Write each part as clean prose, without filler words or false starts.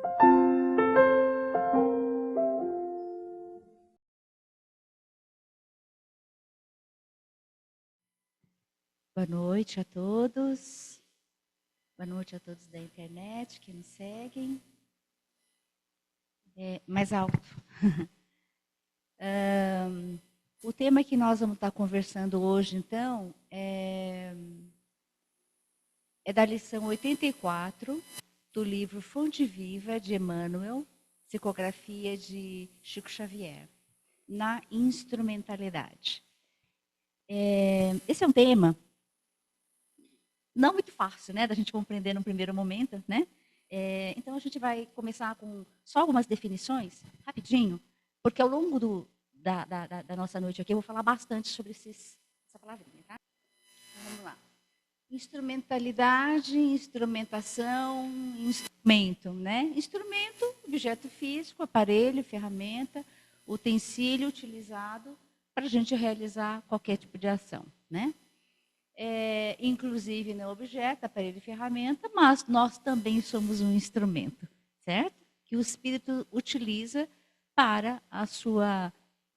Boa noite a todos. Boa noite a todos da internet que nos seguem. Mais alto. O tema que nós vamos estar conversando hoje, então, é da lição 84 do livro Fonte Viva, de Emmanuel, psicografia de Chico Xavier, na instrumentalidade. Esse é um tema não muito fácil, né, da gente compreender no primeiro momento, né? Então a gente vai começar com só algumas definições, rapidinho, porque ao longo da nossa noite aqui eu vou falar bastante sobre essa palavrinha, tá? Então, vamos lá. Instrumentalidade, instrumentação, instrumento, né? Instrumento, objeto físico, aparelho, ferramenta, utensílio utilizado para a gente realizar qualquer tipo de ação, né? Inclusive no objeto, aparelho e ferramenta, mas nós também somos um instrumento, certo? Que o Espírito utiliza para a sua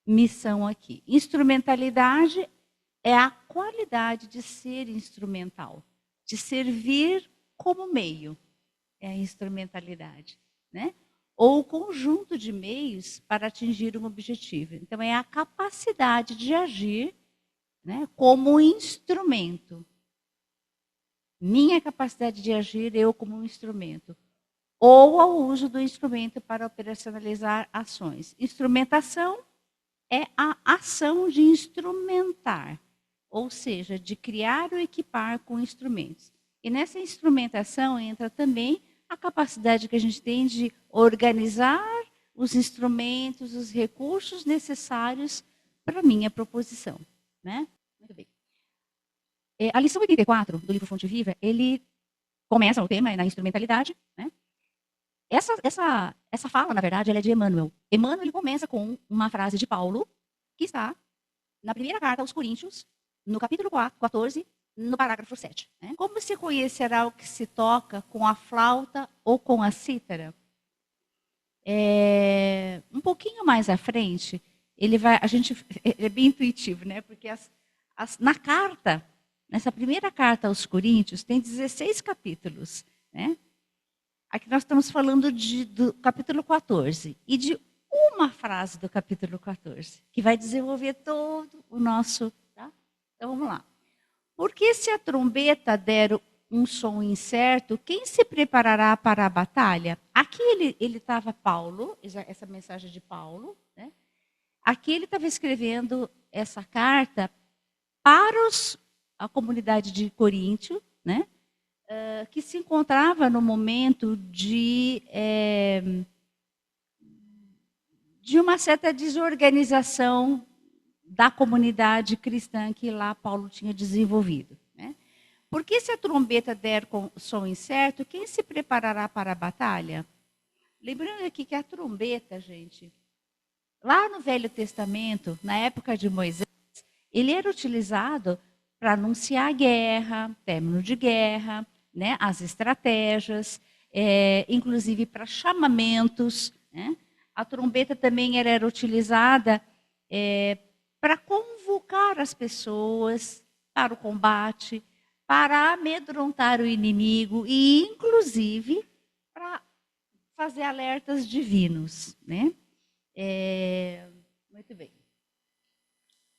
missão aqui. Instrumentalidade é a qualidade de ser instrumental, de servir como meio, é a instrumentalidade, né? Ou o conjunto de meios para atingir um objetivo. Então, é a capacidade de agir, né, como instrumento. Minha capacidade de agir, eu como um instrumento. Ou ao uso do instrumento para operacionalizar ações. Instrumentação é a ação de instrumentar, ou seja, de criar ou equipar com instrumentos. E nessa instrumentação entra também a capacidade que a gente tem de organizar os instrumentos, os recursos necessários para a minha proposição, né? Muito bem. A lição 84 do livro Fonte Viva, ele começa o tema na instrumentalidade, né? Essa fala, na verdade, ela é de Emmanuel. Emmanuel, ele começa com uma frase de Paulo, que está na primeira carta aos Coríntios, no capítulo 14, no parágrafo 7. Né? Como se conhecerá o que se toca com a flauta ou com a cítara? Um pouquinho mais à frente, é bem intuitivo, né? Porque na carta, nessa primeira carta aos Coríntios, tem 16 capítulos, né? Aqui nós estamos falando do capítulo 14 e de uma frase do capítulo 14, que vai desenvolver todo o nosso... Tá? Então, vamos lá. Porque se a trombeta der um som incerto, quem se preparará para a batalha? Aqui ele estava, Paulo, essa mensagem de Paulo, né? Aqui ele estava escrevendo essa carta para a comunidade de Coríntio, né? Que se encontrava no momento de uma certa desorganização da comunidade cristã que lá Paulo tinha desenvolvido. Né? Porque se a trombeta der com som incerto, quem se preparará para a batalha? Lembrando aqui que a trombeta, gente, lá no Velho Testamento, na época de Moisés, ele era utilizado para anunciar a guerra, término de guerra, né, as estratégias, inclusive para chamamentos. Né? A trombeta também era utilizada para convocar as pessoas para o combate, para amedrontar o inimigo e, inclusive, para fazer alertas divinos. Né? Muito bem.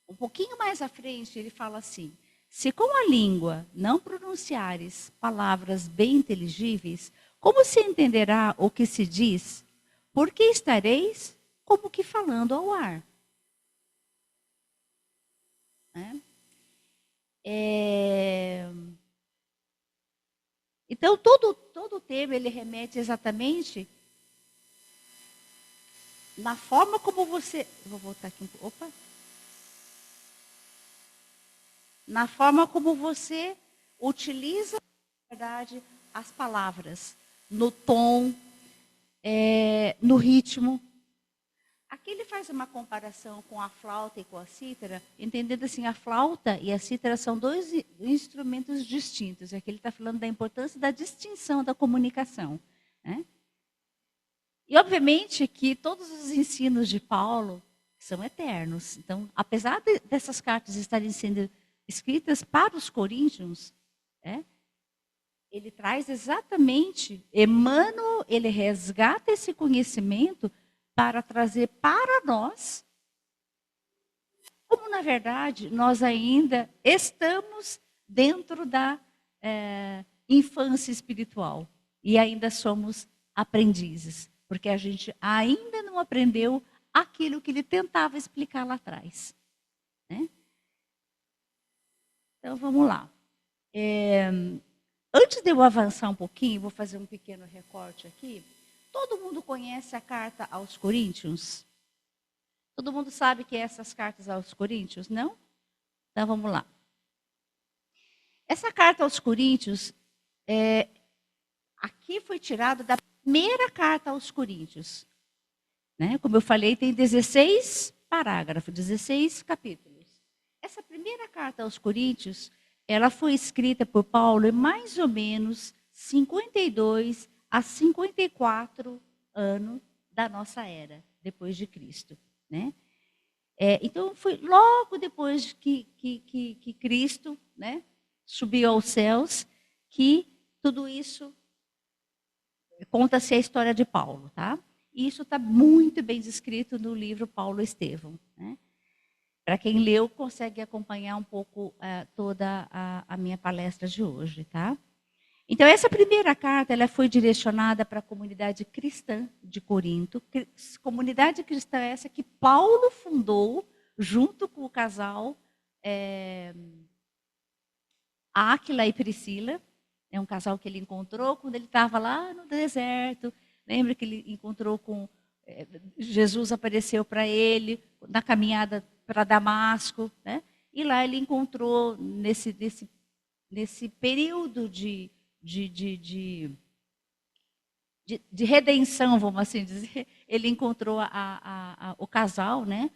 Um pouquinho mais à frente, ele fala assim: se com a língua não pronunciares palavras bem inteligíveis, como se entenderá o que se diz? Porque estareis como que falando ao ar. Então, todo o tema ele remete exatamente na forma como você... Vou voltar aqui um pouco. Opa. Na forma como você utiliza, na verdade, as palavras, no tom, no ritmo. Aqui ele faz uma comparação com a flauta e com a cítara, entendendo assim, a flauta e a cítara são dois instrumentos distintos. Aqui ele está falando da importância da distinção da comunicação. Né? E, obviamente, que todos os ensinos de Paulo são eternos. Então, apesar dessas cartas estarem sendo escritas para os coríntios, né, ele traz exatamente, Emmanuel, ele resgata esse conhecimento para trazer para nós, como, na verdade, nós ainda estamos dentro da infância espiritual e ainda somos aprendizes, porque a gente ainda não aprendeu aquilo que ele tentava explicar lá atrás, né? Então, vamos lá. Antes de eu avançar um pouquinho, vou fazer um pequeno recorte aqui. Todo mundo conhece a carta aos Coríntios? Todo mundo sabe que é essas cartas aos Coríntios, não? Então, vamos lá. Essa carta aos Coríntios, aqui foi tirada da primeira carta aos Coríntios. Né? Como eu falei, tem 16 parágrafos, 16 capítulos. Essa primeira carta aos Coríntios, ela foi escrita por Paulo em mais ou menos 52 a 54 anos da nossa era, depois de Cristo. Né? Então, foi logo depois que Cristo, né, subiu aos céus, que tudo isso conta-se a história de Paulo, tá? E isso está muito bem descrito no livro Paulo Estevão, né? Para quem leu, consegue acompanhar um pouco toda a minha palestra de hoje, tá? Então, essa primeira carta, ela foi direcionada para a comunidade cristã de Corinto, comunidade cristã essa que Paulo fundou junto com o casal Áquila e Priscila. É um casal que ele encontrou quando ele estava lá no deserto. Lembra que ele encontrou com Jesus, apareceu para ele na caminhada para Damasco, né? E lá ele encontrou nesse período de redenção, vamos assim dizer, ele encontrou o casal, né?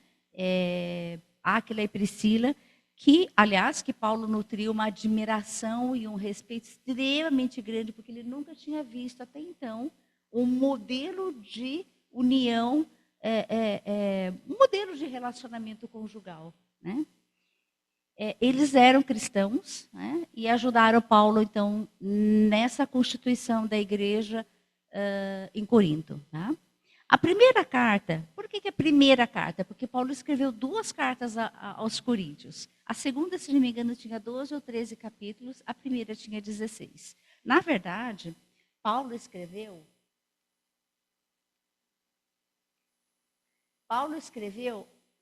Áquila e Priscila, que, aliás, que Paulo nutriu uma admiração e um respeito extremamente grande, porque ele nunca tinha visto até então um modelo de união, um modelo de relacionamento conjugal, né? Eles eram cristãos, né, e ajudaram Paulo, então, nessa constituição da igreja em Corinto. Tá? A primeira carta, por que a primeira carta? Porque Paulo escreveu 2 cartas aos Coríntios. A segunda, se não me engano, tinha 12 ou 13 capítulos, a primeira tinha 16. Na verdade, Paulo escreveu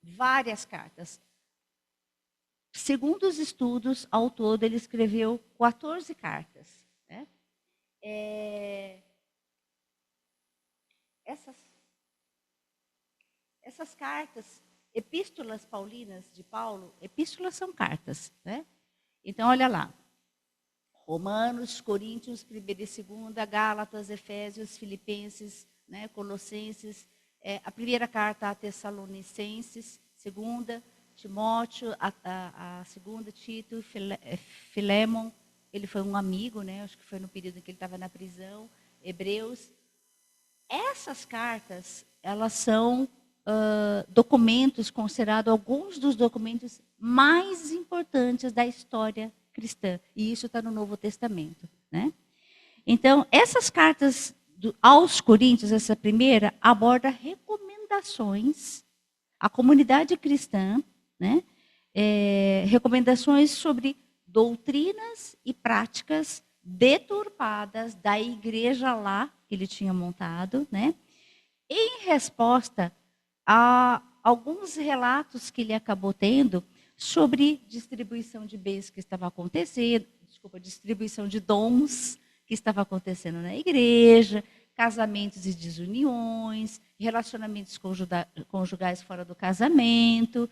várias cartas. Segundo os estudos, ao todo, ele escreveu 14 cartas. Né? Essas cartas, epístolas paulinas de Paulo, epístolas são cartas. Né? Então, olha lá. Romanos, Coríntios, 1ª e 2ª, Gálatas, Efésios, Filipenses, né, Colossenses, a primeira carta a Tessalonicenses, 2ª, Timóteo, a 2ª, Tito, Filémon, ele foi um amigo, né, acho que foi no período em que ele estava na prisão, Hebreus. Essas cartas, elas são documentos considerados alguns dos documentos mais importantes da história cristã. E isso está no Novo Testamento. Né? Então, essas cartas aos Coríntios, essa primeira, aborda recomendações à comunidade cristã, né? Recomendações sobre doutrinas e práticas deturpadas da igreja lá que ele tinha montado, né? Em resposta a alguns relatos que ele acabou tendo sobre distribuição de bens que estava acontecendo, distribuição de dons que estava acontecendo na igreja, casamentos e desuniões, relacionamentos conjugais fora do casamento,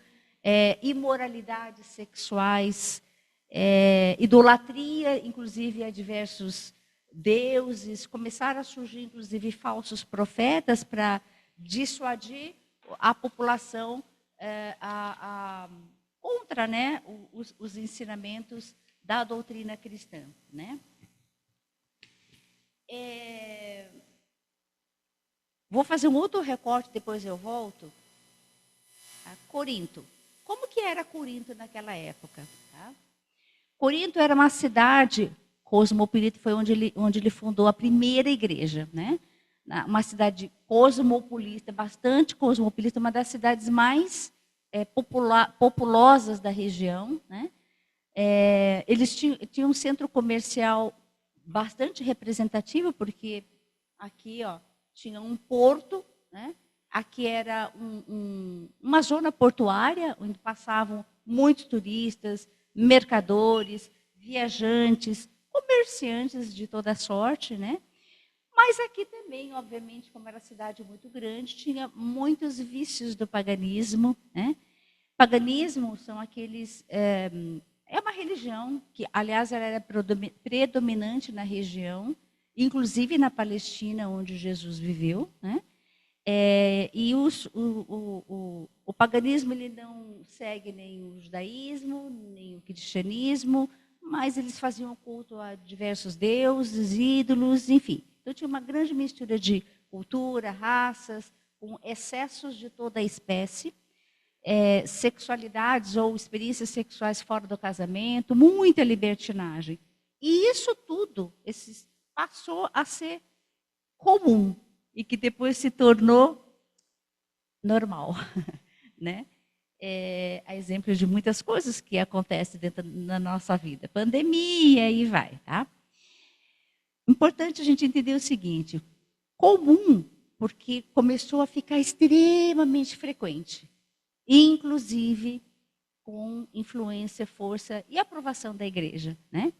imoralidades sexuais, idolatria, inclusive a diversos deuses. Começaram a surgir, inclusive, falsos profetas para dissuadir a população contra, né, os ensinamentos da doutrina cristã. Né? Vou fazer um outro recorte, depois eu volto. Corinto. Como que era Corinto naquela época? Tá? Corinto era uma cidade cosmopolita, foi onde ele fundou a primeira igreja, né? Uma cidade cosmopolita, bastante cosmopolita, uma das cidades mais populosas da região, né? Eles tinham um centro comercial bastante representativo, porque aqui, ó, tinha um porto, né? Aqui era uma zona portuária, onde passavam muitos turistas, mercadores, viajantes, comerciantes de toda sorte, né? Mas aqui também, obviamente, como era cidade muito grande, tinha muitos vícios do paganismo, né? Paganismo são aqueles... É uma religião que, aliás, ela era predominante na região, inclusive na Palestina, onde Jesus viveu, né? E o paganismo ele não segue nem o judaísmo, nem o cristianismo, mas eles faziam culto a diversos deuses, ídolos, enfim. Então tinha uma grande mistura de cultura, raças, com excessos de toda a espécie, sexualidades ou experiências sexuais fora do casamento, muita libertinagem. E isso tudo passou a ser comum e que depois se tornou normal, né? A exemplo de muitas coisas que acontecem dentro da nossa vida, pandemia e vai, tá? Importante a gente entender o seguinte: comum, porque começou a ficar extremamente frequente, inclusive com influência, força e aprovação da igreja, né?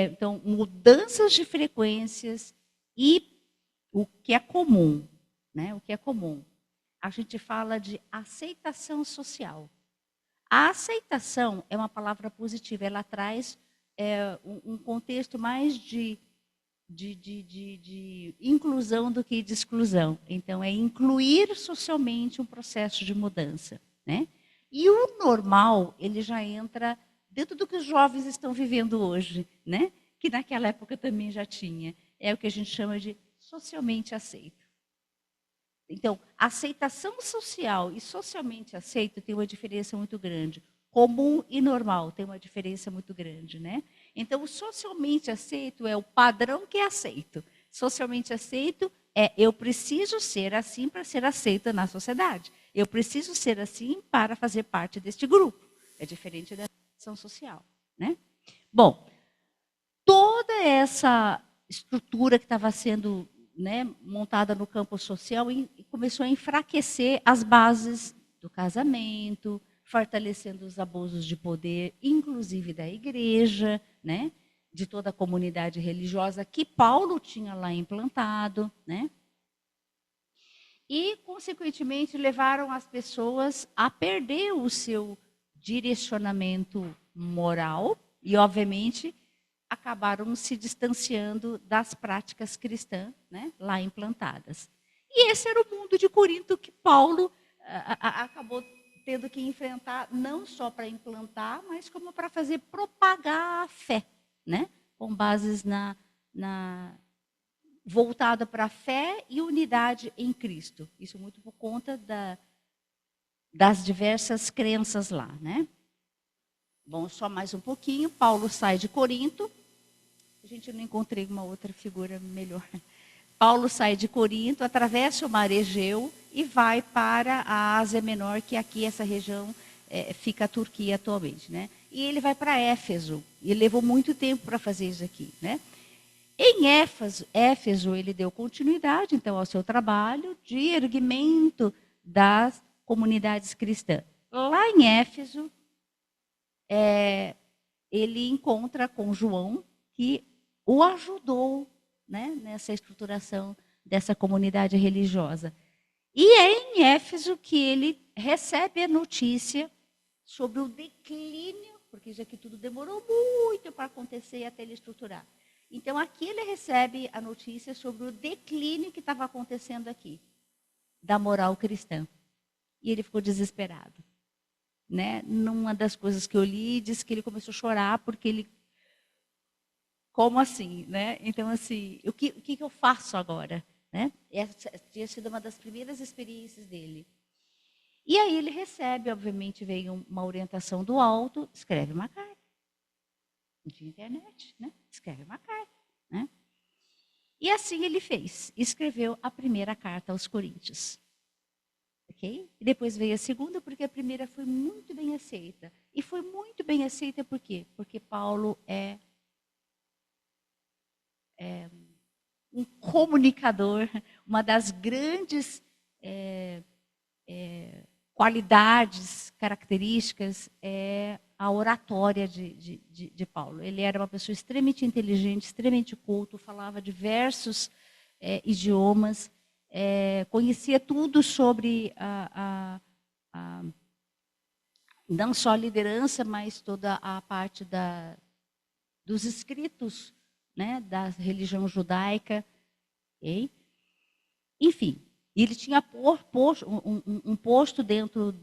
Então, mudanças de frequências e o que é comum, né? O que é comum. A gente fala de aceitação social. A aceitação é uma palavra positiva, ela traz um contexto mais de inclusão do que de exclusão. Então, é incluir socialmente um processo de mudança, né? E o normal, ele já entra dentro do que os jovens estão vivendo hoje, né? Que naquela época também já tinha. É o que a gente chama de socialmente aceito. Então, aceitação social e socialmente aceito tem uma diferença muito grande. Comum e normal tem uma diferença muito grande, né? Então, o socialmente aceito é o padrão que é aceito. Socialmente aceito é eu preciso ser assim para ser aceita na sociedade. Eu preciso ser assim para fazer parte deste grupo. É diferente da aceitação social, né? Bom, toda essa estrutura que estava sendo, né, montada no campo social e começou a enfraquecer as bases do casamento, fortalecendo os abusos de poder, inclusive da igreja, né, de toda a comunidade religiosa que Paulo tinha lá implantado, né? E, consequentemente, levaram as pessoas a perder o seu direcionamento moral e, obviamente, acabaram se distanciando das práticas cristãs, né, lá implantadas. E esse era o mundo de Corinto que Paulo acabou tendo que enfrentar, não só para implantar, mas como para fazer propagar a fé, né, com bases voltada para a fé e unidade em Cristo. Isso muito por conta das diversas crenças lá, né? Bom, só mais um pouquinho. Paulo sai de Corinto. A gente não encontrei uma outra figura melhor. Paulo sai de Corinto, atravessa o mar Egeu e vai para a Ásia Menor, que aqui essa região fica a Turquia atualmente, né? E ele vai para Éfeso. E levou muito tempo para fazer isso aqui, né? Em Éfeso, ele deu continuidade, então, ao seu trabalho de erguimento das comunidades cristãs. Lá em Éfeso, ele encontra com João, que o ajudou, né, nessa estruturação dessa comunidade religiosa. E é em Éfeso que ele recebe a notícia sobre o declínio, porque já que tudo demorou muito para acontecer até ele estruturar. Então, aqui ele recebe a notícia sobre o declínio que estava acontecendo aqui, da moral cristã. E ele ficou desesperado, né? Numa das coisas que eu li, diz que ele começou a chorar, porque ele... Como assim, né? Então, assim, o que eu faço agora? né? Essa tinha sido uma das primeiras experiências dele. E aí ele recebe, obviamente, veio uma orientação do alto, escreve uma carta. Não tinha internet, né? Escreve uma carta, né? E assim ele fez, escreveu a primeira carta aos Coríntios. Ok? E depois veio a segunda, porque a primeira foi muito bem aceita. E foi muito bem aceita por quê? Porque Paulo é um comunicador, uma das grandes qualidades, características é a oratória de Paulo. Ele era uma pessoa extremamente inteligente, extremamente culto, falava diversos idiomas, conhecia tudo sobre não só a liderança, mas toda a parte dos escritos, né, da religião judaica. Okay? Enfim, ele tinha um posto dentro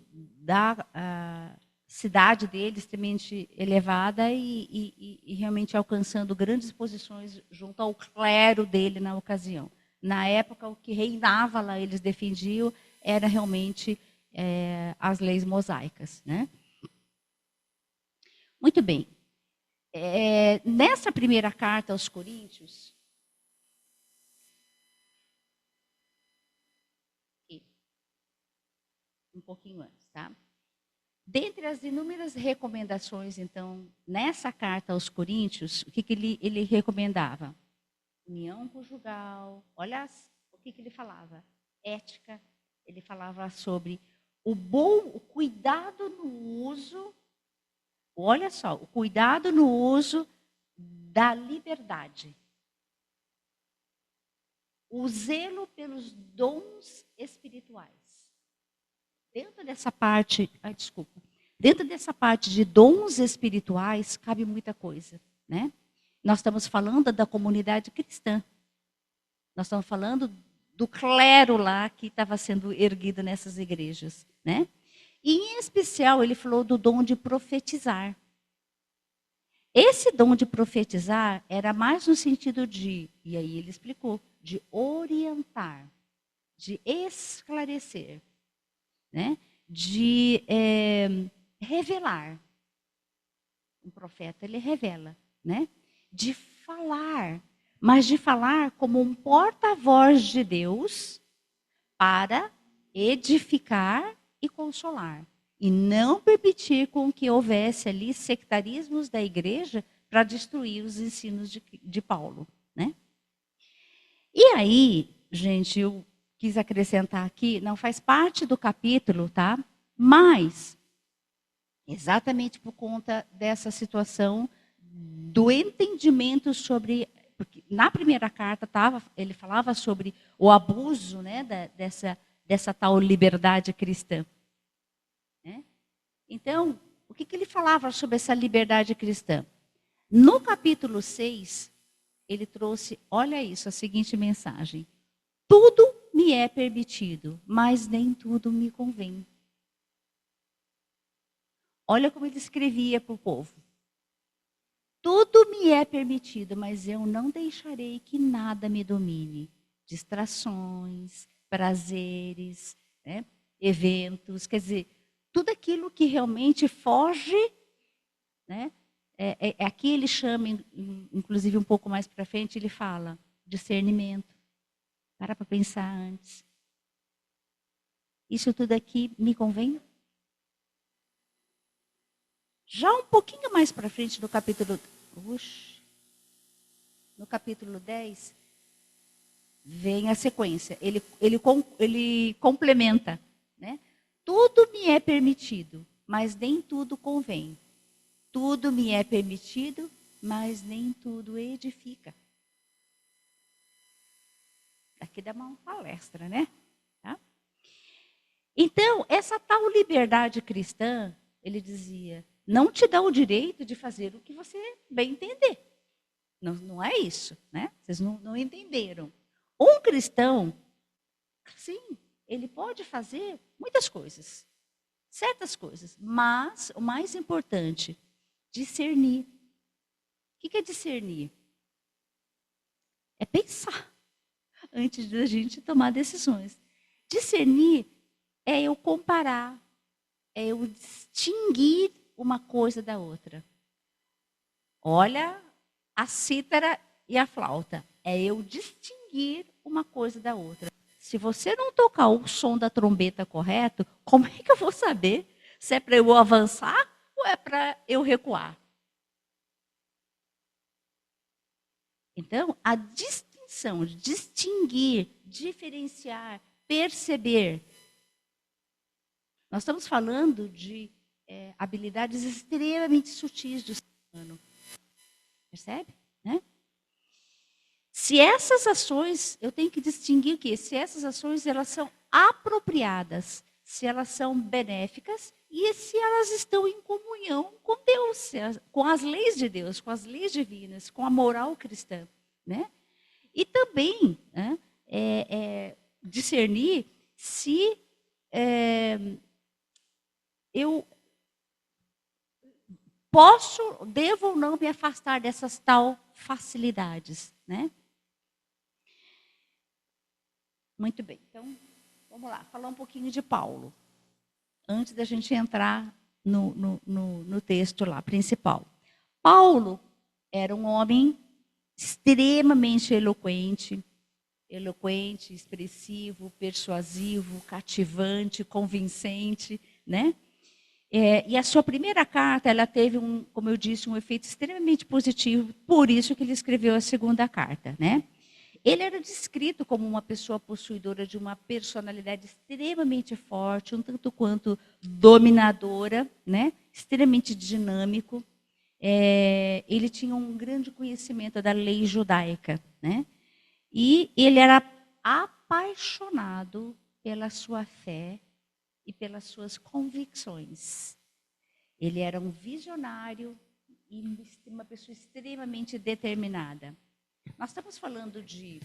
da cidade dele, extremamente elevada e realmente alcançando grandes posições junto ao clero dele na ocasião. Na época, o que reinava lá, eles defendiam, era realmente as leis mosaicas, né? Muito bem. Nessa primeira carta aos Coríntios, um pouquinho antes, tá? Dentre as inúmeras recomendações, então, nessa carta aos Coríntios, o que ele recomendava? União conjugal, olha o que ele falava. Ética, ele falava sobre o cuidado no uso, olha só, o cuidado no uso da liberdade. O zelo pelos dons espirituais. Dentro dessa parte, dentro dessa parte de dons espirituais, cabe muita coisa, né? Nós estamos falando da comunidade cristã. Nós estamos falando do clero lá que estava sendo erguido nessas igrejas, né? E, em especial, ele falou do dom de profetizar. Esse dom de profetizar era mais no sentido de, e aí ele explicou, de orientar, de esclarecer, né? De revelar. Um profeta, ele revela, né? De falar, mas de falar como um porta-voz de Deus para edificar e consolar. E não permitir com que houvesse ali sectarismos da igreja para destruir os ensinos de Paulo, né? E aí, gente, eu quis acrescentar aqui, não faz parte do capítulo, tá? Mas, exatamente por conta dessa situação do entendimento sobre, porque na primeira carta ele falava sobre o abuso, né, dessa tal liberdade cristã. Né? Então, o que ele falava sobre essa liberdade cristã? No capítulo 6, ele trouxe, olha isso, a seguinte mensagem. Tudo me é permitido, mas nem tudo me convém. Olha como ele escrevia para o povo. Tudo me é permitido, mas eu não deixarei que nada me domine. Distrações, prazeres, né? Eventos, quer dizer, tudo aquilo que realmente foge, né? Aqui ele chama, inclusive um pouco mais para frente, ele fala discernimento. Para pensar antes. Isso tudo aqui me convém? Já um pouquinho mais para frente, no capítulo 10, vem a sequência. Ele complementa. Né? Tudo me é permitido, mas nem tudo convém. Tudo me é permitido, mas nem tudo edifica. Aqui dá uma palestra, né? Tá? Então, essa tal liberdade cristã, ele dizia, não te dá o direito de fazer o que você bem entender. Não é isso, né? Vocês não entenderam. Um cristão, sim, ele pode fazer muitas coisas, certas coisas, mas o mais importante, discernir. O que é discernir? É pensar. antes de a gente tomar decisões. Discernir é eu comparar, é eu distinguir uma coisa da outra. Olha a cítara e a flauta. É eu distinguir uma coisa da outra. Se você não tocar o som da trombeta correto, como é que eu vou saber se é para eu avançar ou é para eu recuar? Então, a distinção, distinguir, diferenciar, perceber. Nós estamos falando de habilidades extremamente sutis do ser humano. Percebe? Né? Se essas ações, eu tenho que distinguir o quê? Se essas ações elas são apropriadas, se elas são benéficas e se elas estão em comunhão com Deus, com as leis de Deus, com as leis divinas, com a moral cristã. Né? E também né, discernir se eu devo ou não me afastar dessas tal facilidades, né? Muito bem, então, vamos lá, falar um pouquinho de Paulo, antes da gente entrar no texto lá, principal. Paulo era um homem extremamente eloquente, expressivo, persuasivo, cativante, convincente, né? E a sua primeira carta, ela teve, como eu disse, um efeito extremamente positivo, por isso que ele escreveu a segunda carta, né? Ele era descrito como uma pessoa possuidora de uma personalidade extremamente forte, um tanto quanto dominadora, né? Extremamente dinâmico. Ele tinha um grande conhecimento da lei judaica, né? E ele era apaixonado pela sua fé e pelas suas convicções. Ele era um visionário e uma pessoa extremamente determinada. Nós estamos falando de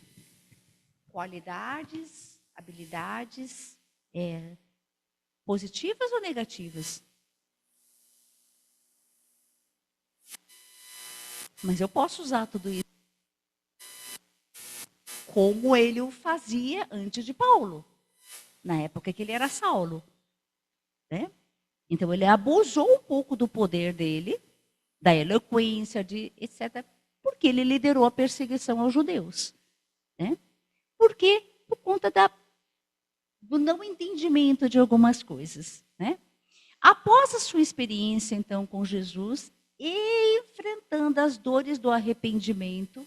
qualidades, habilidades positivas ou negativas? Mas eu posso usar tudo isso como ele o fazia antes de Paulo, na época que ele era Saulo. Né? Então ele abusou um pouco do poder dele, da eloquência, etc., porque ele liderou a perseguição aos judeus. Né? Por quê? Por conta do não entendimento de algumas coisas. Né? Após a sua experiência, então, com Jesus, e enfrentando as dores do arrependimento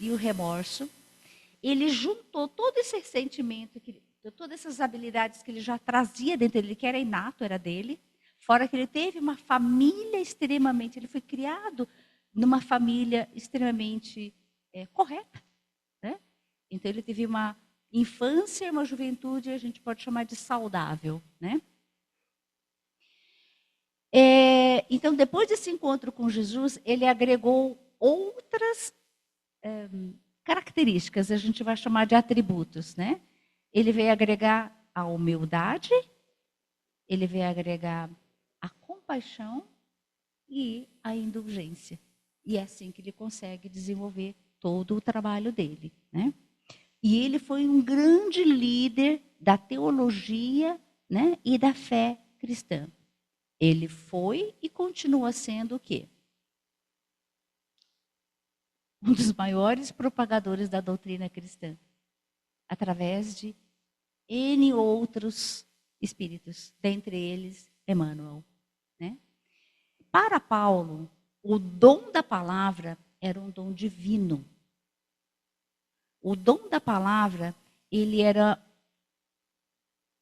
e o remorso, ele juntou todo esse sentimento, todas essas habilidades que ele já trazia dentro dele, que era inato, era dele, fora que ele teve uma família extremamente, ele foi criado numa família extremamente correta. Né? Então ele teve uma infância e uma juventude, a gente pode chamar de saudável. Né? Então, depois desse encontro com Jesus, ele agregou outras características, a gente vai chamar de atributos. Né? Ele veio agregar a humildade, ele veio agregar a compaixão e a indulgência. E é assim que ele consegue desenvolver todo o trabalho dele. Né? E ele foi um grande líder da teologia, né, e da fé cristã. Ele foi e continua sendo o quê? Um dos maiores propagadores da doutrina cristã, através de N outros espíritos, dentre eles Emmanuel. Né? Para Paulo, o dom da palavra era um dom divino. O dom da palavra, ele era...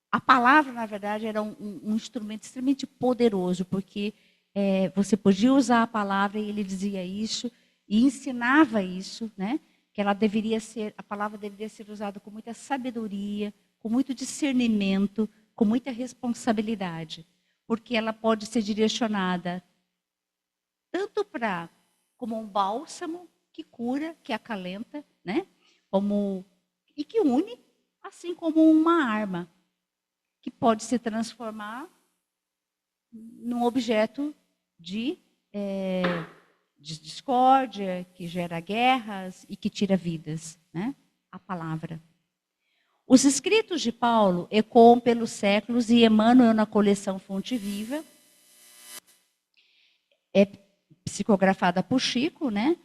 A palavra, na verdade, era um instrumento extremamente poderoso, porque você podia usar a palavra e ele dizia isso, e ensinava isso, né? Que a palavra deveria ser usada com muita sabedoria, com muito discernimento, com muita responsabilidade, porque ela pode ser direcionada tanto como um bálsamo que cura, que acalenta, né? E que une, assim como uma arma, que pode se transformar num objeto de discórdia, que gera guerras e que tira vidas. Né? a palavra. Os escritos de Paulo ecoam pelos séculos e Emmanuel, na coleção Fonte Viva, é psicografada por Chico, né?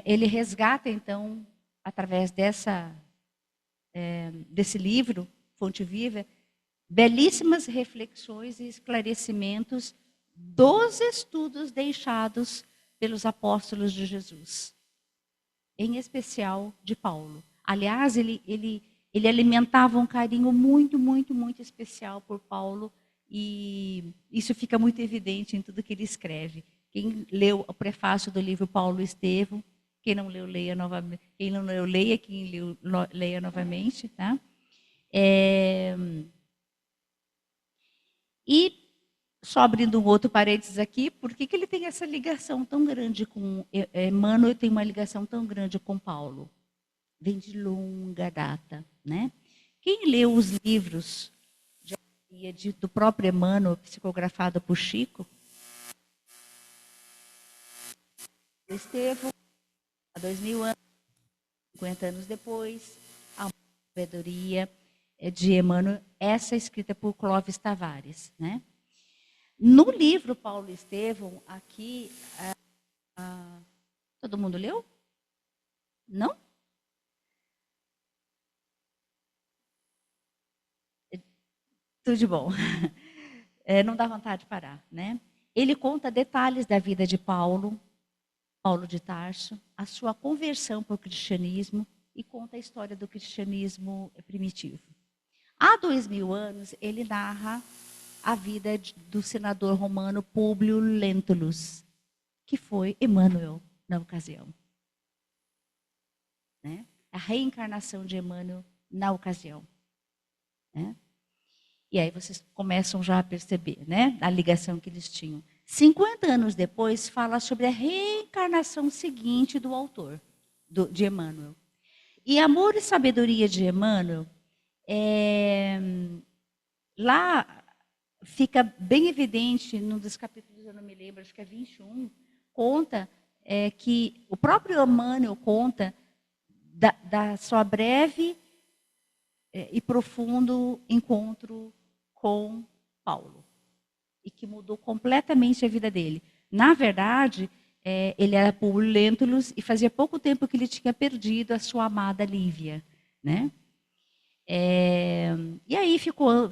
Ele resgata, então, através desse livro, Fonte Viva, belíssimas reflexões e esclarecimentos dos estudos deixados pelos apóstolos de Jesus, em especial de Paulo. Aliás, ele alimentava um carinho muito, muito, muito especial por Paulo, e isso fica muito evidente em tudo que ele escreve. Quem leu o prefácio do livro Paulo Estevão, quem não leu, leia novamente. Quem não leu, leia, quem leu, leia novamente. Tá? E, só abrindo um outro parênteses aqui, por que ele tem essa ligação tão grande com Emmanuel, tem uma ligação tão grande com Paulo? Vem de longa data, né? Quem leu os livros do próprio Emmanuel, psicografado por Chico, Estevão, há 2000 anos, 50 anos depois, a sabedoria de Emmanuel, essa escrita por Clóvis Tavares, né? No livro Paulo Estevão, aqui, todo mundo leu? Não? Tudo de bom. Não dá vontade de parar, né? Ele conta detalhes da vida de Paulo de Tarso, a sua conversão para o cristianismo, e conta a história do cristianismo primitivo. Há 2000 anos, ele narra a vida do senador romano Públio Lentulus, que foi Emmanuel na ocasião. Né? A reencarnação de Emmanuel na ocasião. Né? E aí vocês começam já a perceber, né, a ligação que eles tinham. 50 anos depois, fala sobre a reencarnação seguinte do autor, de Emmanuel. E Amor e Sabedoria de Emmanuel, lá fica bem evidente, num dos capítulos, eu não me lembro, acho que é 21, conta que o próprio Emmanuel conta da sua breve e profundo encontro com Paulo, e que mudou completamente a vida dele. Na verdade, ele era Públio Lentulus, e fazia pouco tempo que ele tinha perdido a sua amada Lívia, né? E aí ficou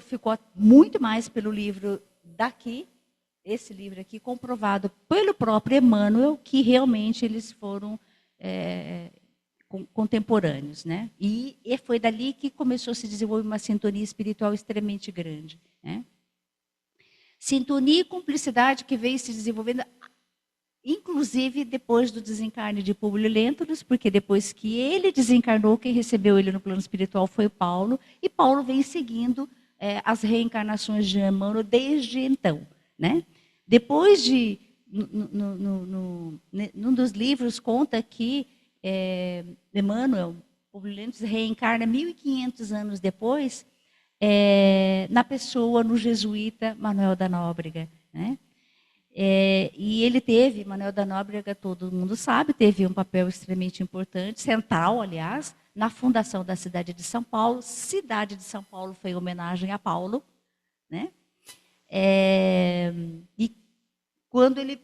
muito mais pelo livro daqui, esse livro aqui, comprovado pelo próprio Emmanuel, que realmente eles foram contemporâneos, né? E foi dali que começou a se desenvolver uma sintonia espiritual extremamente grande, né? Sintonia e cumplicidade que veio se desenvolvendo, inclusive depois do desencarne de Públio Lentulus, porque depois que ele desencarnou, quem recebeu ele no plano espiritual foi Paulo, e Paulo vem seguindo as reencarnações de Emmanuel desde então, né? Depois num dos livros conta que Emmanuel, Públio Lentulus, reencarna 1500 anos depois, na pessoa, no jesuíta Manuel da Nóbrega, né? E ele teve, Manuel da Nóbrega, todo mundo sabe, teve um papel extremamente importante, central, aliás, na fundação da cidade de São Paulo. Cidade de São Paulo foi em homenagem a Paulo, né? E quando ele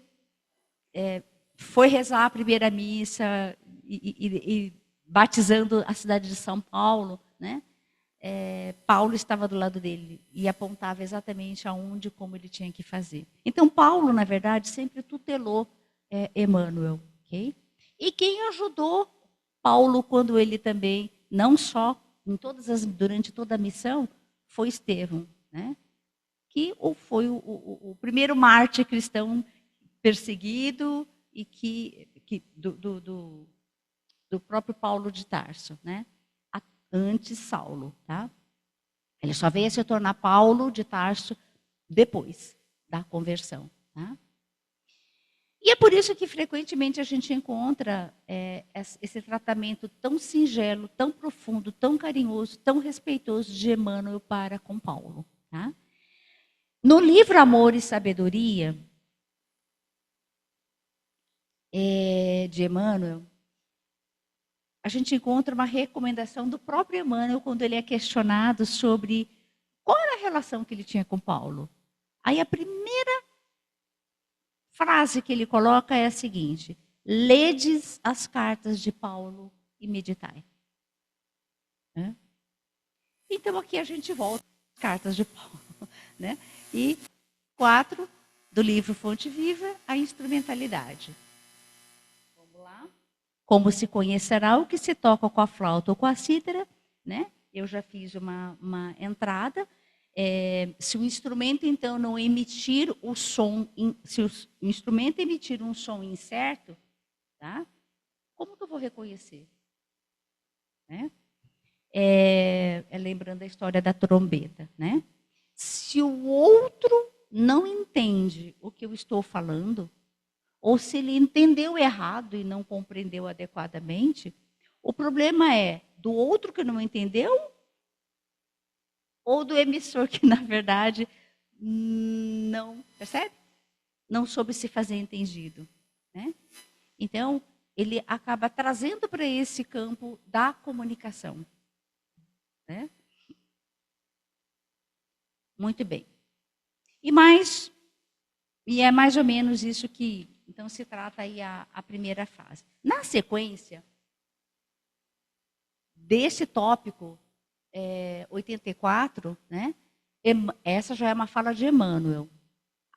foi rezar a primeira missa e batizando a cidade de São Paulo, né? Paulo estava do lado dele e apontava exatamente aonde e como ele tinha que fazer. Então, Paulo, na verdade, sempre tutelou Emmanuel. Okay? E quem ajudou Paulo quando ele também, não só durante toda a missão, foi Estevão, né? Que foi o primeiro mártir cristão perseguido e do próprio Paulo de Tarso, né? Antes Saulo, tá? Ele só veio a se tornar Paulo de Tarso depois da conversão, tá? E é por isso que frequentemente a gente encontra esse tratamento tão singelo, tão profundo, tão carinhoso, tão respeitoso de Emmanuel para com Paulo, tá? No livro Amor e Sabedoria de Emmanuel, a gente encontra uma recomendação do próprio Emmanuel quando ele é questionado sobre qual era a relação que ele tinha com Paulo. Aí a primeira frase que ele coloca é a seguinte: ledes as cartas de Paulo e meditai. Então aqui a gente volta às cartas de Paulo, né? E 4 do livro Fonte Viva, a instrumentalidade. Vamos lá. Como se conhecerá o que se toca com a flauta ou com a cítara, né? Eu já fiz uma entrada. Se o instrumento, então, não emitir o som, se o instrumento emitir um som incerto, tá? Como que eu vou reconhecer? Né? Lembrando a história da trombeta, né? Se o outro não entende o que eu estou falando, ou se ele entendeu errado e não compreendeu adequadamente, o problema é do outro que não entendeu ou do emissor que, na verdade, não, percebe? Não soube se fazer entendido, né? Então, ele acaba trazendo para esse campo da comunicação, né? Muito bem. E é mais ou menos isso que, então, se trata aí a primeira fase. Na sequência desse tópico 84, né? Essa já é uma fala de Emmanuel.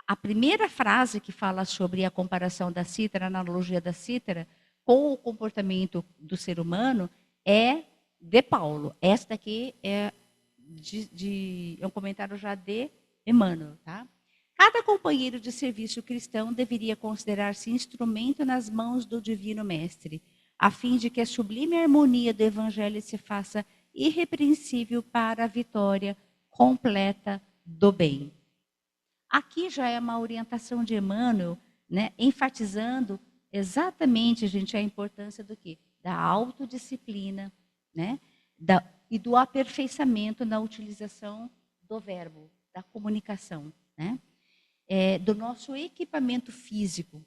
A primeira frase que fala sobre a comparação da cítara, a analogia da cítara, com o comportamento do ser humano, é de Paulo. Esta aqui é um comentário já de Emmanuel, tá? Cada companheiro de serviço cristão deveria considerar-se instrumento nas mãos do Divino Mestre, a fim de que a sublime harmonia do Evangelho se faça irrepreensível para a vitória completa do bem. Aqui já é uma orientação de Emmanuel, né, enfatizando exatamente, gente, a importância do quê? Da autodisciplina, né, e do aperfeiçoamento na utilização do verbo, da comunicação, né, do nosso equipamento físico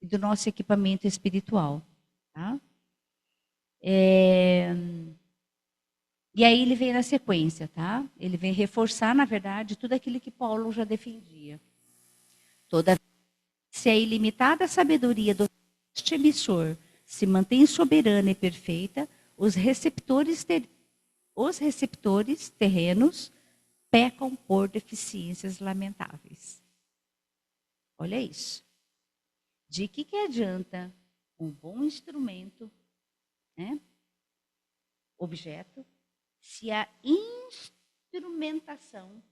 e do nosso equipamento espiritual. Tá? E aí ele vem na sequência, tá? Ele vem reforçar, na verdade, tudo aquilo que Paulo já defendia. Se a ilimitada sabedoria do emissor se mantém soberana e perfeita, os receptores terrenos pecam por deficiências lamentáveis. Olha isso. De que adianta um bom instrumento, né? Objeto, se a instrumentação,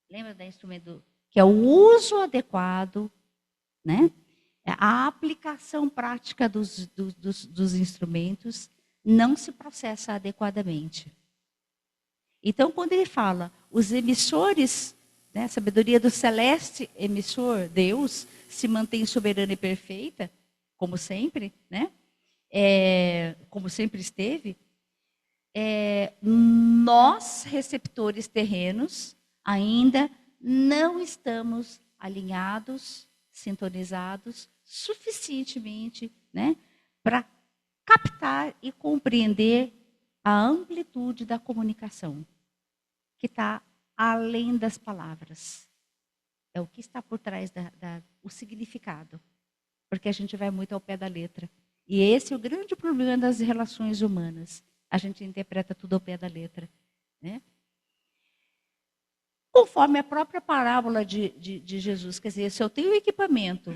lembra da instrumento, que é o uso adequado, né? A aplicação prática dos instrumentos não se processa adequadamente. Então, quando ele fala, os emissores, né, a sabedoria do celeste emissor, Deus, se mantém soberana e perfeita, como sempre, né? Como sempre esteve, nós, receptores terrenos, ainda não estamos alinhados, sintonizados suficientemente, né, para captar e compreender a amplitude da comunicação, que está além das palavras. É o que está por trás o significado, porque a gente vai muito ao pé da letra. E esse é o grande problema das relações humanas. A gente interpreta tudo ao pé da letra, né? Conforme a própria parábola de Jesus, quer dizer, se eu tenho um equipamento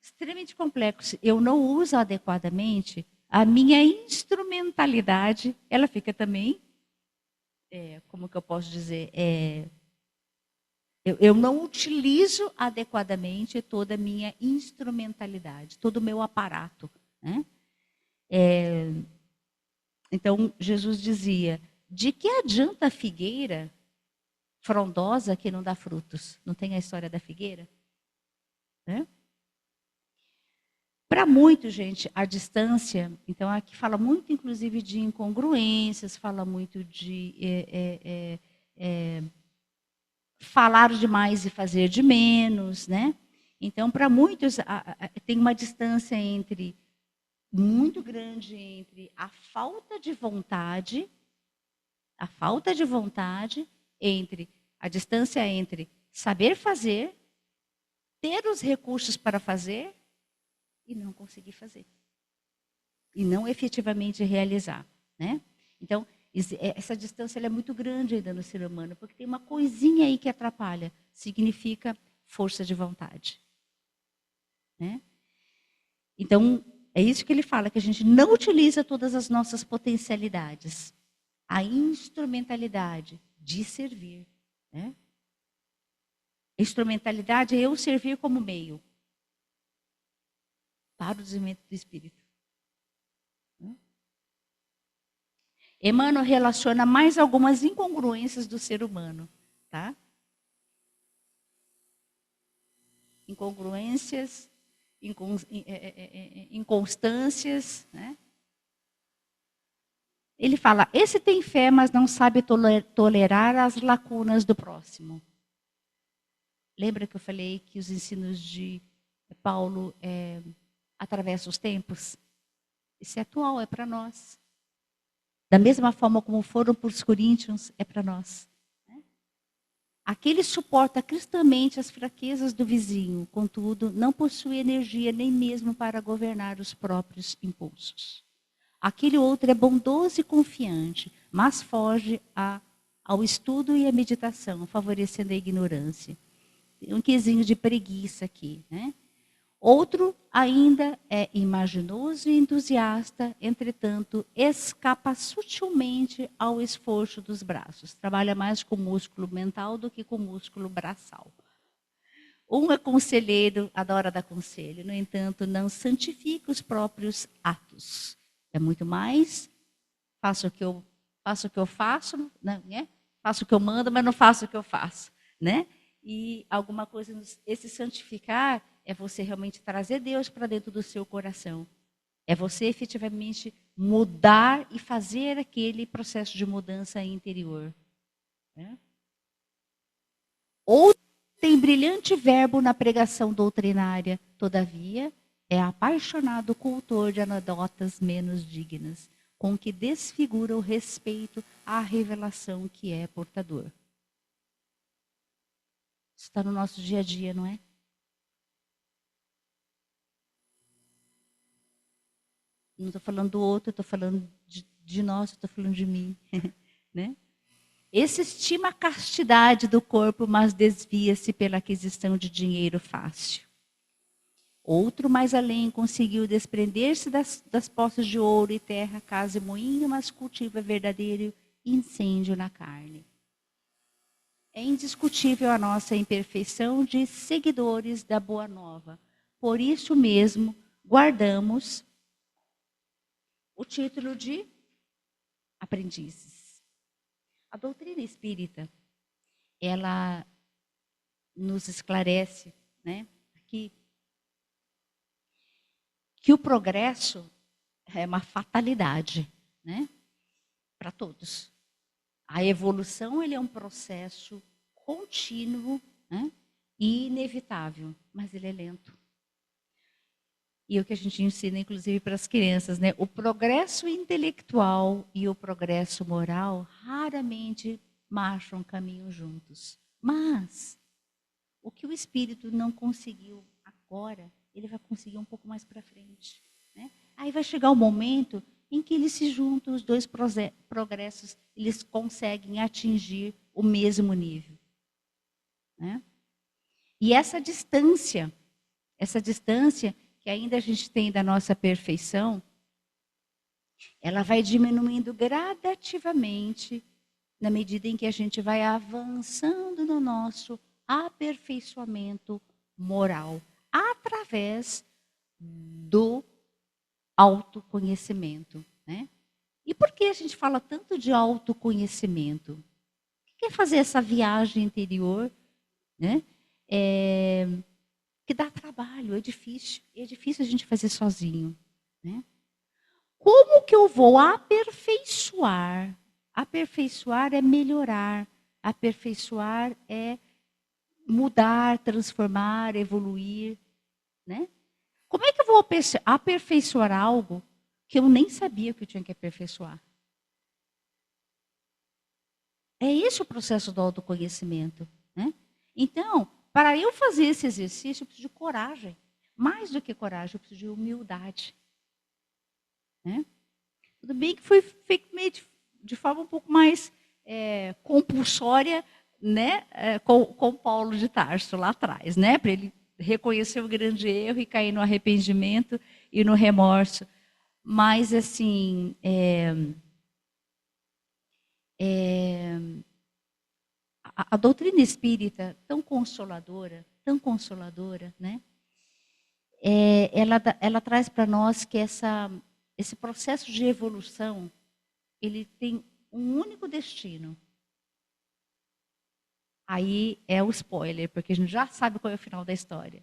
extremamente complexo, eu não uso adequadamente, a minha instrumentalidade, ela fica também, como que eu posso dizer, eu não utilizo adequadamente toda a minha instrumentalidade, todo o meu aparato, né? Então, Jesus dizia, de que adianta a figueira frondosa que não dá frutos? Não tem a história da figueira? Né? Para muitos, gente, a distância, então aqui fala muito, inclusive, de incongruências, fala muito de falar demais e fazer de menos, né? Então, para muitos, tem uma distância entre muito grande entre a falta de vontade, entre a distância entre saber fazer, ter os recursos para fazer e não conseguir fazer. E não efetivamente realizar, né? Então, essa distância ela é muito grande ainda no ser humano, porque tem uma coisinha aí que atrapalha, significa força de vontade, né? Então, é isso que ele fala, que a gente não utiliza todas as nossas potencialidades. A instrumentalidade de servir, né? A instrumentalidade é eu servir como meio para o desenvolvimento do espírito. Emmanuel relaciona mais algumas incongruências do ser humano, tá? Incongruências, inconstâncias, né? Ele fala, esse tem fé, mas não sabe tolerar as lacunas do próximo. Lembra que eu falei que os ensinos de Paulo atravessam os tempos? Isso é atual, é para nós. Da mesma forma como foram para os coríntios, é para nós. Aquele suporta cristamente as fraquezas do vizinho, contudo, não possui energia nem mesmo para governar os próprios impulsos. Aquele outro é bondoso e confiante, mas foge ao estudo e à meditação, favorecendo a ignorância. Tem um quesinho de preguiça aqui, né? Outro ainda é imaginoso e entusiasta, entretanto, escapa sutilmente ao esforço dos braços. Trabalha mais com músculo mental do que com músculo braçal. Um é conselheiro, adora dar conselho, no entanto, não santifica os próprios atos. É muito mais, faço o que eu faço, né? Faço o que eu mando, mas não faço o que eu faço, né? E alguma coisa, esse santificar é você realmente trazer Deus para dentro do seu coração. É você efetivamente mudar e fazer aquele processo de mudança interior. Né? Ou tem brilhante verbo na pregação doutrinária, todavia é apaixonado cultor de anedotas menos dignas, com que desfigura o respeito à revelação que é portador. Isso está no nosso dia a dia, não é? Não estou falando do outro, estou falando de nós, estou falando de mim. Né? Esse estima a castidade do corpo, mas desvia-se pela aquisição de dinheiro fácil. Outro, mais além, conseguiu desprender-se das posses de ouro e terra, casa e moinho, mas cultiva verdadeiro incêndio na carne. É indiscutível a nossa imperfeição de seguidores da Boa Nova. Por isso mesmo, guardamos o título de aprendizes. A doutrina espírita, ela nos esclarece, né, que o progresso é uma fatalidade, né, para todos. A evolução ele é um processo contínuo, né, e inevitável, mas ele é lento. E é o que a gente ensina, inclusive, para as crianças, né? O progresso intelectual e o progresso moral raramente marcham caminho juntos. Mas o que o espírito não conseguiu agora, ele vai conseguir um pouco mais para frente. Né? Aí vai chegar o momento em que eles se juntam, os dois progressos, eles conseguem atingir o mesmo nível. Né? E essa distância que ainda a gente tem da nossa perfeição, ela vai diminuindo gradativamente na medida em que a gente vai avançando no nosso aperfeiçoamento moral, através do autoconhecimento. Né? E por que a gente fala tanto de autoconhecimento? O que é fazer essa viagem interior, né? Que dá trabalho, é difícil a gente fazer sozinho. Né? Como que eu vou aperfeiçoar? Aperfeiçoar é melhorar, aperfeiçoar é mudar, transformar, evoluir. Né? Como é que eu vou aperfeiçoar algo que eu nem sabia que eu tinha que aperfeiçoar? É esse o processo do autoconhecimento, né? Então, para eu fazer esse exercício, eu preciso de coragem. Mais do que coragem, eu preciso de humildade. Né? Tudo bem que foi feito meio de forma um pouco mais compulsória, né? Com Paulo de Tarso lá atrás, né? Para ele reconhecer o grande erro e cair no arrependimento e no remorso. Mas, assim, a doutrina espírita, tão consoladora, né? Ela traz para nós que esse processo de evolução, ele tem um único destino. Aí é o spoiler, porque a gente já sabe qual é o final da história.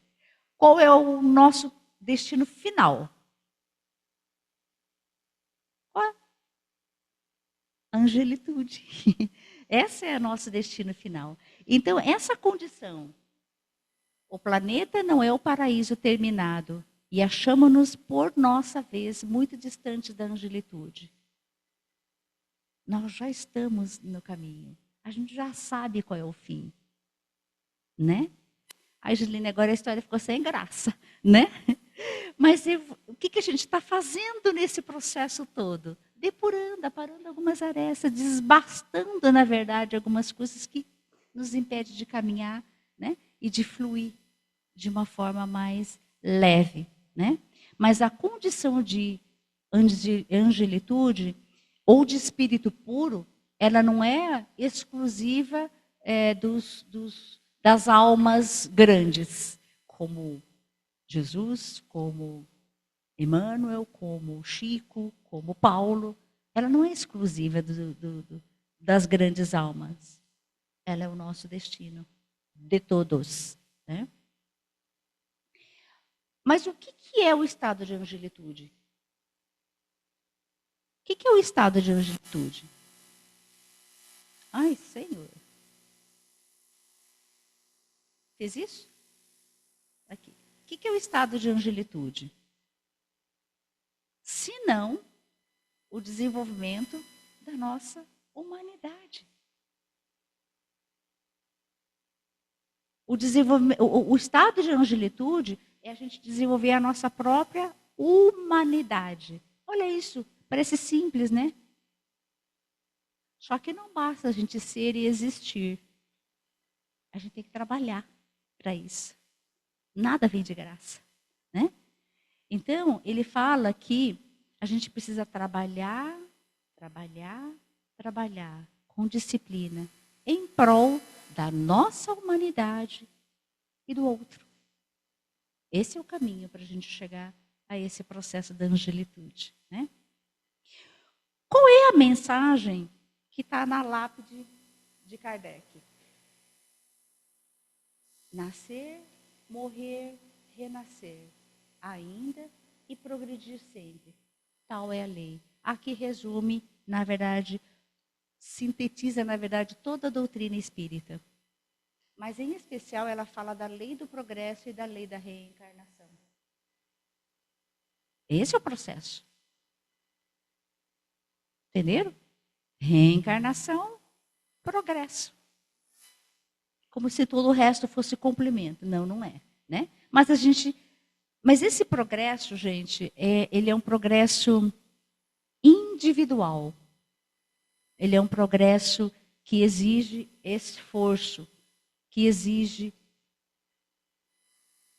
Qual é o nosso destino final? A angelitude. Esse é o nosso destino final. Então, essa condição, o planeta não é o paraíso terminado, e achamos-nos, por nossa vez, muito distantes da angelitude. Nós já estamos no caminho. A gente já sabe qual é o fim. Né? Ai, Juline, agora a história ficou sem graça. Né? Mas o que a gente está fazendo nesse processo todo? Depurando, aparando algumas arestas, desbastando, na verdade, algumas coisas que nos impedem de caminhar, né? E de fluir de uma forma mais leve. Né? Mas a condição de angelitude ou de espírito puro, ela não é exclusiva das almas grandes, como Jesus, como Emmanuel, como Chico, como Paulo. Ela não é exclusiva das grandes almas. Ela é o nosso destino, de todos. Né? Mas o que é o estado de angelitude? O que é o estado de angelitude? Ai, Senhor. Fez isso? Aqui. O que é o estado de angelitude? Se não o desenvolvimento da nossa humanidade. O estado de angelitude é a gente desenvolver a nossa própria humanidade. Olha isso, parece simples, né? Só que não basta a gente ser e existir. A gente tem que trabalhar para isso. Nada vem de graça, né? Então, ele fala que a gente precisa trabalhar com disciplina em prol da nossa humanidade e do outro. Esse é o caminho para a gente chegar a esse processo da angelitude. Né? Qual é a mensagem que está na lápide de Kardec? Nascer, morrer, renascer, ainda e progredir sempre. Tal é a lei. Aqui resume, na verdade, sintetiza, na verdade, toda a doutrina espírita. Mas, em especial, ela fala da lei do progresso e da lei da reencarnação. Esse é o processo. Entenderam? Reencarnação, progresso. Como se todo o resto fosse complemento. Não, não é. Né? Mas esse progresso, gente, ele é um progresso individual. Ele é um progresso que exige esforço, que exige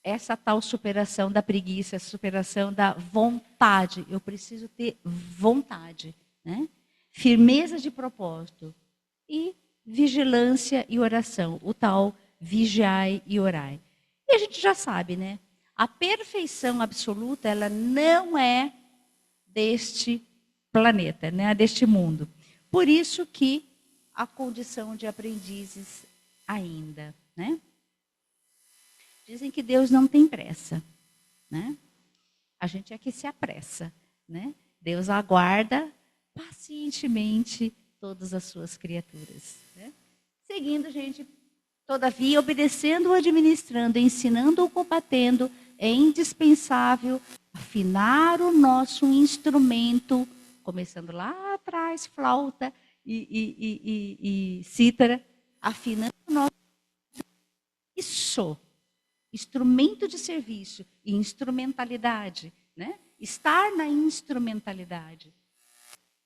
essa tal superação da preguiça, superação da vontade. Eu preciso ter vontade, né? Firmeza de propósito e vigilância e oração, o tal vigiai e orai. E a gente já sabe, né? A perfeição absoluta, ela não é deste planeta, né? Deste mundo. Por isso que a condição de aprendizes ainda, né? Dizem que Deus não tem pressa, né? A gente é que se apressa, né? Deus aguarda pacientemente todas as suas criaturas. Né? Seguindo, gente, Todavia, obedecendo ou administrando, ensinando ou combatendo, é indispensável afinar o nosso instrumento, começando lá atrás, flauta e cítara, afinando o nosso isso, instrumento de serviço e instrumentalidade, né? Estar na instrumentalidade.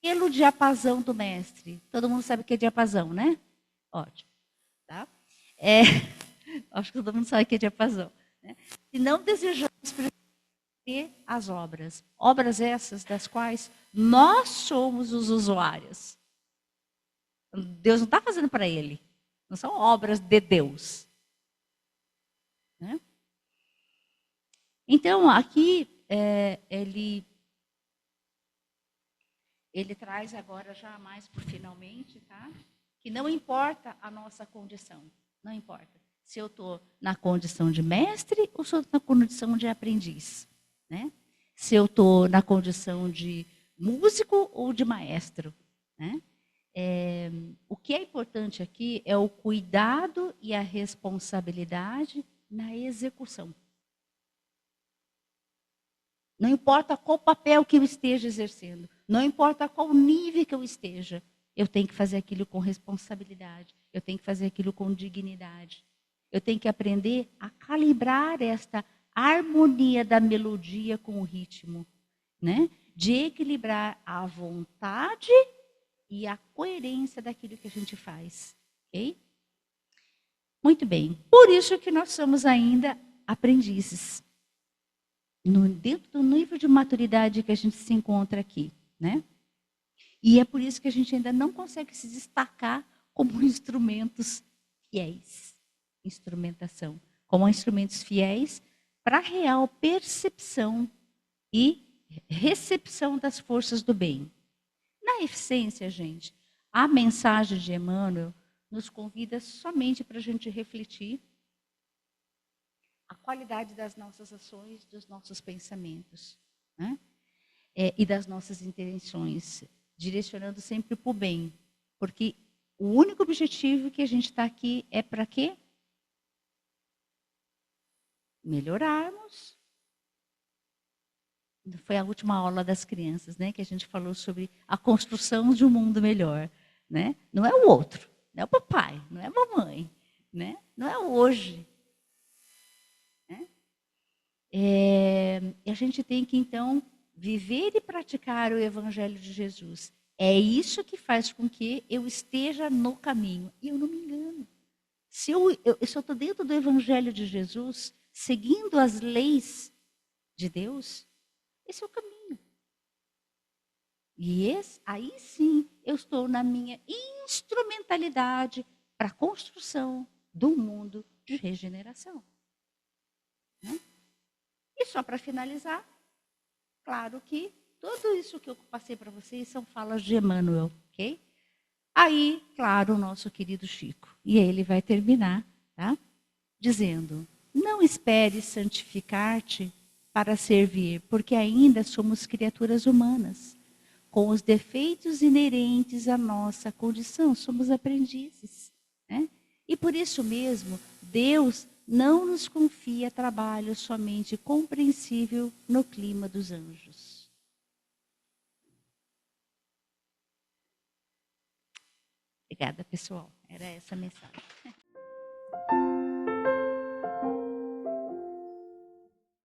Pelo diapasão do mestre. Todo mundo sabe o que é diapasão, né? Ótimo. Tá? Acho que todo mundo sabe o que é diapasão. Né? Se não desejamos ter as obras. Obras essas das quais nós somos os usuários. Deus não está fazendo para ele. Não são obras de Deus. Né? Então, aqui, ele traz agora já mais por finalmente, tá? Que não importa a nossa condição. Não importa. Se eu estou na condição de mestre ou se eu estou na condição de aprendiz. Né? Se eu estou na condição de músico ou de maestro. Né? O que é importante aqui é o cuidado e a responsabilidade na execução. Não importa qual papel que eu esteja exercendo, não importa qual nível que eu esteja, eu tenho que fazer aquilo com responsabilidade, eu tenho que fazer aquilo com dignidade. Eu tenho que aprender a calibrar esta harmonia da melodia com o ritmo, né? De equilibrar a vontade e a coerência daquilo que a gente faz, ok? Muito bem. Por isso que nós somos ainda aprendizes. Dentro do nível de maturidade que a gente se encontra aqui, né? E é por isso que a gente ainda não consegue se destacar como instrumentos fiéis, instrumentação, como instrumentos fiéis para a real percepção e recepção das forças do bem. Na essência, gente, a mensagem de Emmanuel nos convida somente para a gente refletir a qualidade das nossas ações, dos nossos pensamentos, né? E das nossas intenções, direcionando sempre para o bem. Porque o único objetivo que a gente está aqui é para quê? Melhorarmos. Foi a última aula das crianças, né? Que a gente falou sobre a construção de um mundo melhor. Né? Não é o outro, não é o papai, não é a mamãe, né? Não é o hoje. E a gente tem que, então, viver e praticar o Evangelho de Jesus. É isso que faz com que eu esteja no caminho. E eu não me engano. Se eu estou dentro do Evangelho de Jesus, seguindo as leis de Deus, esse é o caminho. E aí sim, eu estou na minha instrumentalidade para a construção do mundo de regeneração. Né? E só para finalizar, claro que tudo isso que eu passei para vocês são falas de Emmanuel, ok? Aí, claro, o nosso querido Chico. E ele vai terminar, tá? Dizendo, não espere santificar-te para servir, porque ainda somos criaturas humanas, com os defeitos inerentes à nossa condição, somos aprendizes, né? E por isso mesmo, Deus não nos confia trabalho somente compreensível no clima dos anjos. Obrigada, pessoal. Era essa a mensagem.